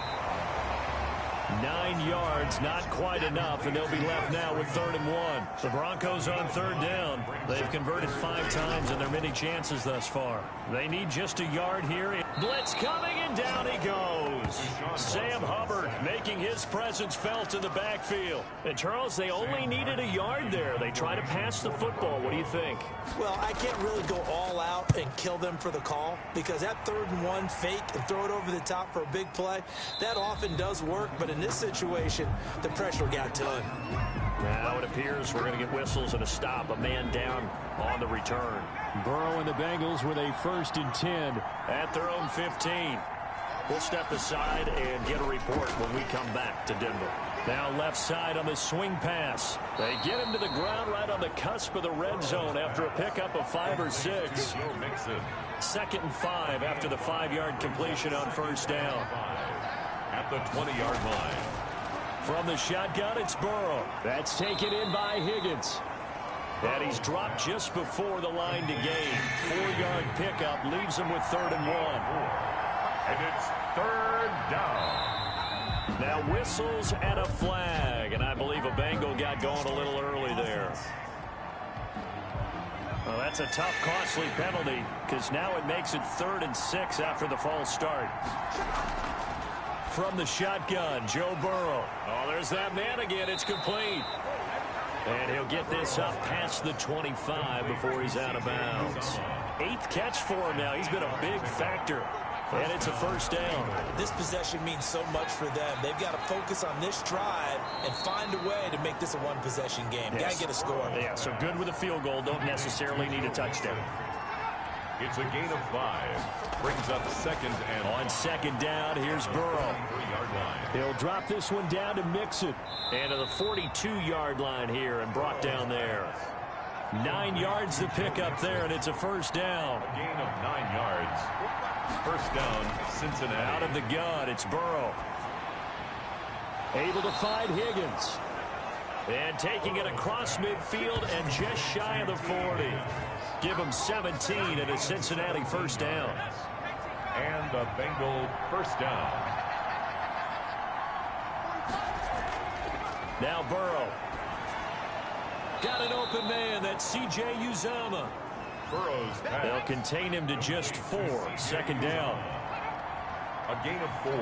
9 yards, not quite enough, and they'll be left now with 3rd and 1. The Broncos on 3rd down. They've converted 5 times in their many chances thus far. They need just a yard here. Blitz coming, and down he goes. Sam Hubbard making his presence felt in the backfield. And Charles, they only needed a yard there. They try to pass the football. What do you think? Well, I can't really go all out and kill them for the call, because that 3rd and 1 fake and throw it over the top for a big play, that often does work, but in this situation, the pressure got done. Now it appears we're going to get whistles and a stop. A man down on the return. Burrow and the Bengals with a 1st and 10. At their own 15. We'll step aside and get a report when we come back to Denver. Now left side on the swing pass. They get him to the ground right on the cusp of the red zone after a pickup of 5 or 6. 2nd and 5 after the 5-yard completion on 1st down. At the 20-yard line. From the shotgun, it's Burrow. That's taken in by Higgins. And he's dropped just before the line to gain. 4-yard pickup leaves him with 3rd and 1. And it's 3rd down. Now whistles and a flag. And I believe a Bengal got going a little early there. Well, that's a tough, costly penalty because now it makes it 3rd and 6 after the false start. From the shotgun, Joe Burrow. Oh, there's that man again. It's complete. And he'll get this up past the 25 before he's out of bounds. 8th catch for him now. He's been a big factor. And it's a 1st down. This possession means so much for them. They've got to focus on this drive and find a way to make this a one-possession game. Yes. Got to get a score. Yeah, so good with a field goal. Don't necessarily need a touchdown. It's a gain of 5. Brings up 2nd and on 2nd down, here's Burrow. 3-yard line. He'll drop this one down to mix it. And to the 42-yard line here and brought down there. 9 yards to pick up there, and it's a 1st down. A gain of 9 yards. 1st down, Cincinnati. Out of the gun, it's Burrow. Able to find Higgins. And taking it across midfield and just shy of the 40. Give him 17 and a Cincinnati 1st down. And a Bengal 1st down. Now Burrow. Got an open man. That's C.J. Uzomah. Burrow's pass. They'll contain him to just 4. 2nd down. A gain of 4.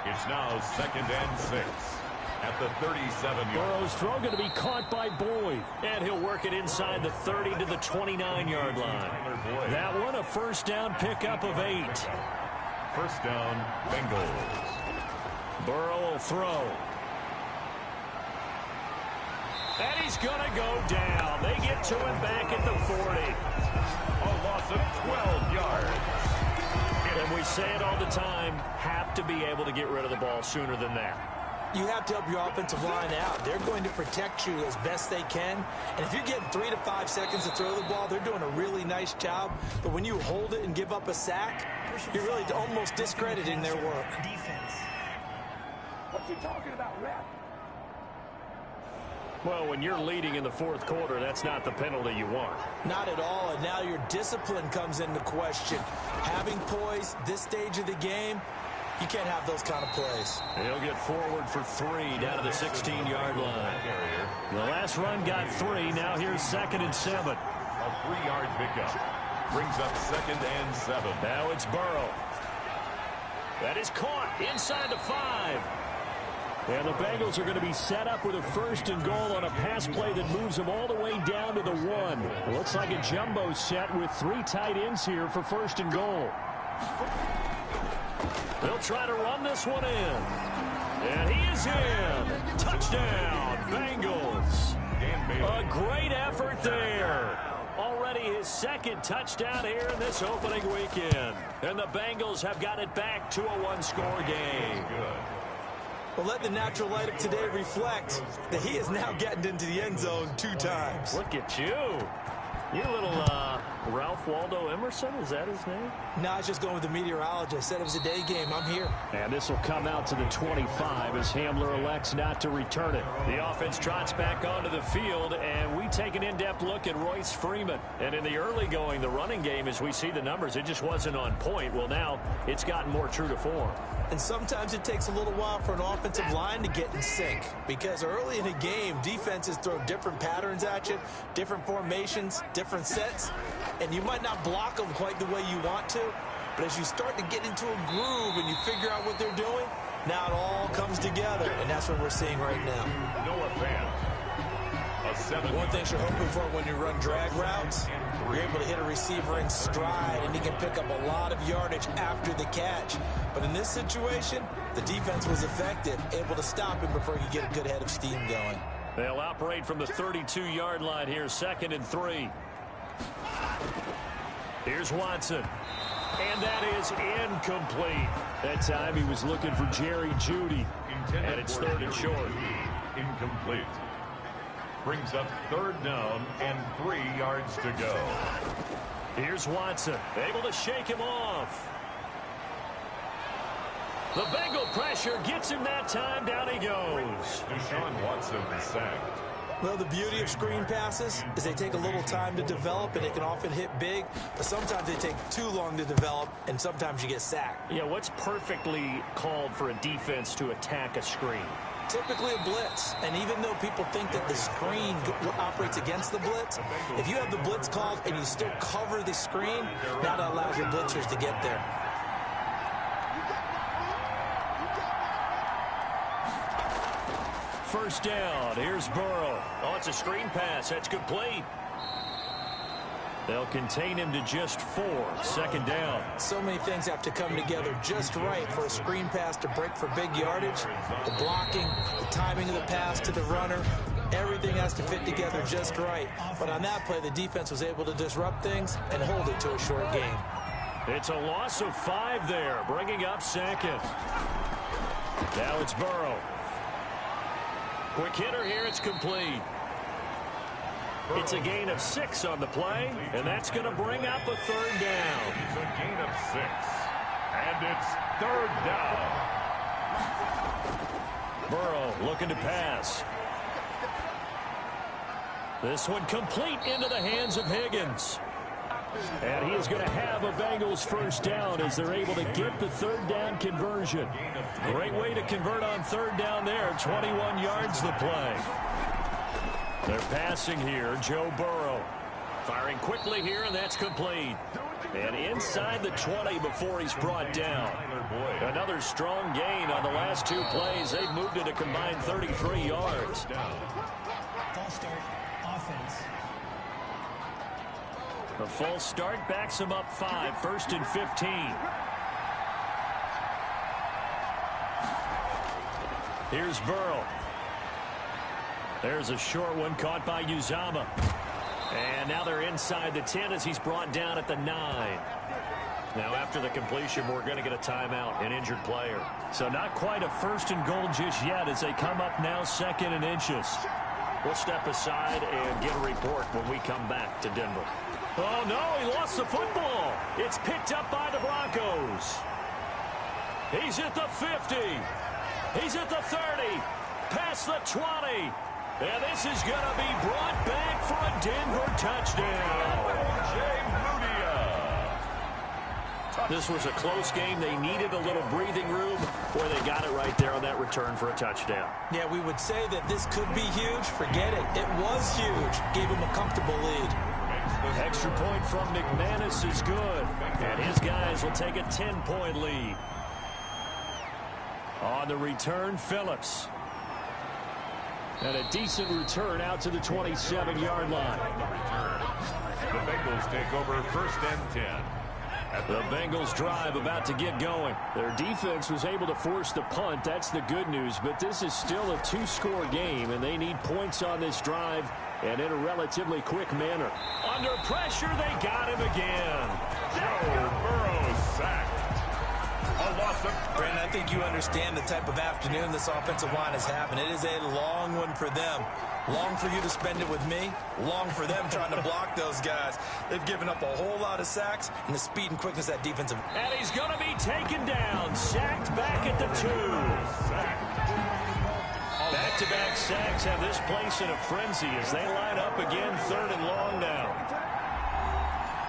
It's now 2nd and 6 at the 37-yard. Burrow's throw going to be caught by Boyd. And he'll work it inside the 30 to the 29-yard line. That one a 1st down pickup of 8. 1st down, Bengals. Burrow will throw. And he's going to go down. They get to him back at the 40. A loss of 12 yards. And we say it all the time, have to be able to get rid of the ball sooner than that. You have to help your offensive line out. They're going to protect you as best they can. And if you're getting 3 to 5 seconds to throw the ball, they're doing a really nice job. But when you hold it and give up a sack, you're really almost discrediting their work. Defense. What you talking about, ref? Well, when you're leading in the 4th quarter, that's not the penalty you want. Not at all, and now your discipline comes into question. Having poise this stage of the game, you can't have those kind of plays. He'll get forward for 3 down to the 16-yard line. The last run got 3. Now here's 2nd and 7. A 3-yard pickup. Brings up 2nd and 7. Now it's Burrow. That is caught inside the 5. And the Bengals are going to be set up with a 1st and goal on a pass play that moves them all the way down to the 1. Looks like a jumbo set with 3 tight ends here for 1st and goal. They'll try to run this one in. And he is in. Touchdown, Bengals. A great effort there. Already his 2nd touchdown here in this opening weekend. And the Bengals have got it back to a 1-score game. Well, let the natural light of today reflect that he is now getting into the end zone 2 times. Look at you. You little Ralph Waldo Emerson, is that his name? No, I was just going with the meteorologist. Said it was a day game. I'm here. And this will come out to the 25 as Hamler elects not to return it. The offense trots back onto the field, and we take an in-depth look at Royce Freeman. And in the early going, the running game, as we see the numbers, it just wasn't on point. Well, now it's gotten more true to form. And sometimes it takes a little while for an offensive line to get in sync, because early in the game, defenses throw different patterns at you, different formations, different sets, and you might not block them quite the way you want to, but as you start to get into a groove and you figure out what they're doing, now it all comes together, and that's what we're seeing right now. Noah Fant. One thing you're hoping for when you run drag routes, you're able to hit a receiver in stride, and he can pick up a lot of yardage after the catch. But in this situation, the defense was effective, able to stop him before he could get a good head of steam going. They'll operate from the 32-yard line here, 2nd and 3. Here's Watson. And that is incomplete. That time he was looking for Jerry Jeudy. And it's 3rd and short. Incomplete. Brings up 3rd down and 3 yards to go. Here's Watson, able to shake him off. The Bengal pressure gets him that time. Down he goes. Deshaun Watson sacked. Well, the beauty of screen passes is they take a little time to develop, and they can often hit big, but sometimes they take too long to develop, and sometimes you get sacked. Yeah, what's perfectly called for a defense to attack a screen? Typically a blitz, and even though people think that the screen operates against the blitz, if you have the blitz called and you still cover the screen, that allows your blitzers to get there. First down, here's Burrow. Oh, it's a screen pass. That's complete. They'll contain him to just 4. Second down. So many things have to come together just right for a screen pass to break for big yardage. The blocking, the timing of the pass to the runner, everything has to fit together just right. But on that play, the defense was able to disrupt things and hold it to a short gain. It's a loss of 5 there, bringing up second. Now it's Burrow. Quick hitter here, it's complete. It's a gain of 6 on the play, and that's going to bring up a third down. It's a gain of 6, and it's third down. Burrow looking to pass. This one complete into the hands of Higgins. And he is going to have a Bengals first down as they're able to get the third down conversion. Great way to convert on third down there. 21 yards the play. They're passing here. Joe Burrow firing quickly here, and that's complete. And inside the 20 before he's brought down. Another strong gain on the last 2 plays. They've moved it a combined 33 yards. False start, offense. The false start backs him up 5, 1st and 15. Here's Burrow. There's a short one caught by Uzama. And now they're inside the 10 as he's brought down at the 9. Now after the completion, we're going to get a timeout, an injured player. So not quite a 1st and goal just yet as they come up now 2nd and inches. We'll step aside and get a report when we come back to Denver. Oh, no, he lost the football. It's picked up by the Broncos. He's at the 50. He's at the 30. Past the 20. And this is going to be brought back for a Denver touchdown. This was a close game. They needed a little breathing room where they got it right there on that return for a touchdown. Yeah, we would say that this could be huge. Forget it. It was huge. Gave him a comfortable lead. Extra point from McManus is good. And his guys will take a 10-point lead. On the return, Phillips. And a decent return out to the 27-yard line. The Bengals take over 1st and 10. The Bengals drive about to get going. Their defense was able to force the punt. That's the good news. But this is still a 2-score game, and they need points on this drive and in a relatively quick manner. Under pressure, they got him again. Joe Burrow sacked. A loss of... Brandon, I think you understand the type of afternoon this offensive line is having. It is a long one for them. Long for you to spend it with me. Long for them trying to block those guys. They've given up a whole lot of sacks, and the speed and quickness of that defensive. And he's going to be taken down. Sacked back at the 2. Back-to-back sacks have this place in a frenzy as they line up again 3rd and long now.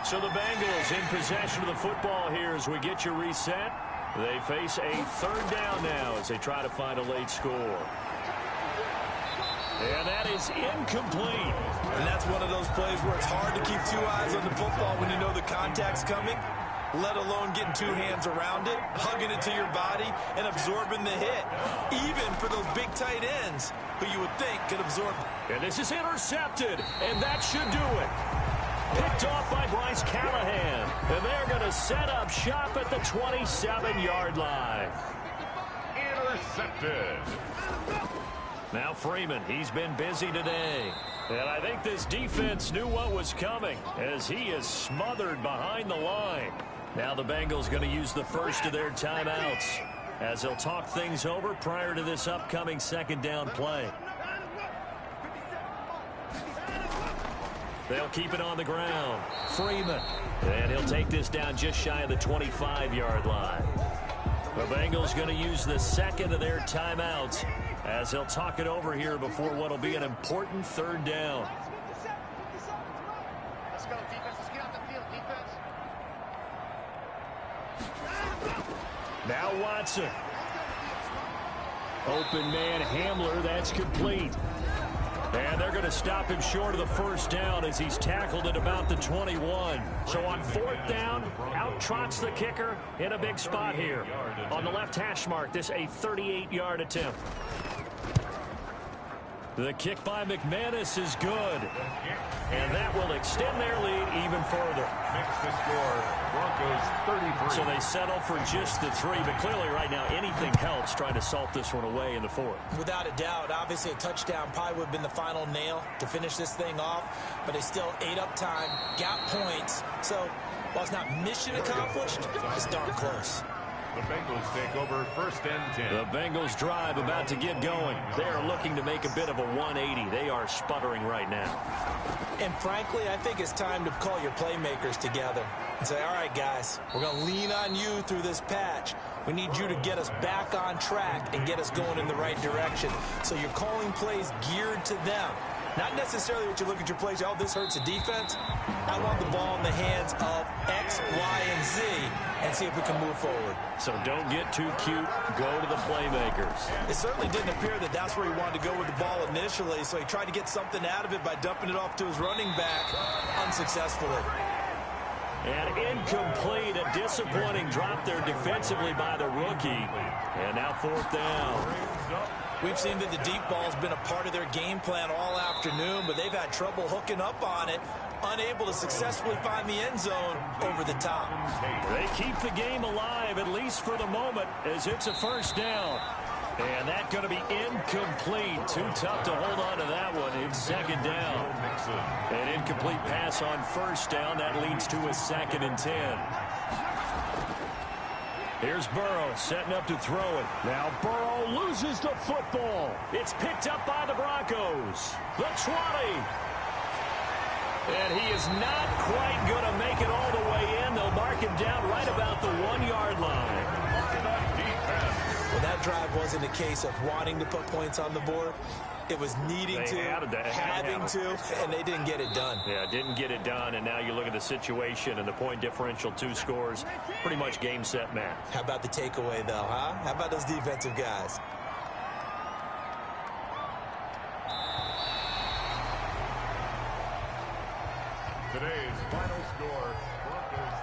So the Bengals in possession of the football here as we get you reset. They face a 3rd down now as they try to find a late score. And that is incomplete. And that's one of those plays where it's hard to keep 2 eyes on the football when you know the contact's coming, let alone getting 2 hands around it, hugging it to your body, and absorbing the hit. Even for those big tight ends who you would think could absorb. And this is intercepted, and that should do it. Picked off by Bryce Callahan. And they're going to set up shop at the 27-yard line. Intercepted. Now Freeman, he's been busy today. And I think this defense knew what was coming as he is smothered behind the line. Now the Bengals going to use the first of their timeouts as they'll talk things over prior to this upcoming 2nd down play. They'll keep it on the ground. Freeman. And he'll take this down just shy of the 25-yard line. The Bengals going to use the 2nd of their timeouts as he'll talk it over here before what will be an important third down. Let's go, defense. Let's get out the field, defense. Now Watson. Open man Hamler. That's complete. And they're going to stop him short of the first down as he's tackled at about the 21. So on fourth down, out trots the kicker in a big spot here. On the left hash mark, this a 38-yard attempt. The kick by McManus is good. And that will extend their lead even further. Makes the score, Broncos 33. So they settle for just the 3, but clearly right now anything helps trying to salt this one away in the 4th. Without a doubt, obviously a touchdown probably would have been the final nail to finish this thing off, but they still ate up time, got points. So while it's not mission accomplished, it's darn close. The Bengals take over 1st and 10. The Bengals drive about to get going. They are looking to make a bit of a 180. They are sputtering right now. And frankly, I think it's time to call your playmakers together and say, all right, guys, we're going to lean on you through this patch. We need you to get us back on track and get us going in the right direction. So you're calling plays geared to them. Not necessarily what you look at your plays, oh, this hurts the defense. I want the ball in the hands of X, Y, and Z and see if we can move forward. So don't get too cute. Go to the playmakers. It certainly didn't appear that that's where he wanted to go with the ball initially, so he tried to get something out of it by dumping it off to his running back unsuccessfully. And incomplete, a disappointing drop there defensively by the rookie. And now 4th down. We've seen that the deep ball's been a part of their game plan all afternoon, but they've had trouble hooking up on it, unable to successfully find the end zone over the top. They keep the game alive, at least for the moment, as it's a 1st down. And that's going to be incomplete. Too tough to hold on to that one. It's 2nd down. An incomplete pass on 1st down. That leads to a 2nd and 10. Here's Burrow setting up to throw it. Now Burrow loses the football. It's picked up by the Broncos. The 20. And he is not quite going to make it all the way in. They'll mark him down right about the 1-yard line. Well, that drive wasn't a case of wanting to put points on the board. It was needing to, having to, and they didn't get it done. Yeah, didn't get it done, and now you look at the situation and the point differential, 2 scores, pretty much game, set, match. How about the takeaway, though, huh? How about those defensive guys? Today's final score, Broncos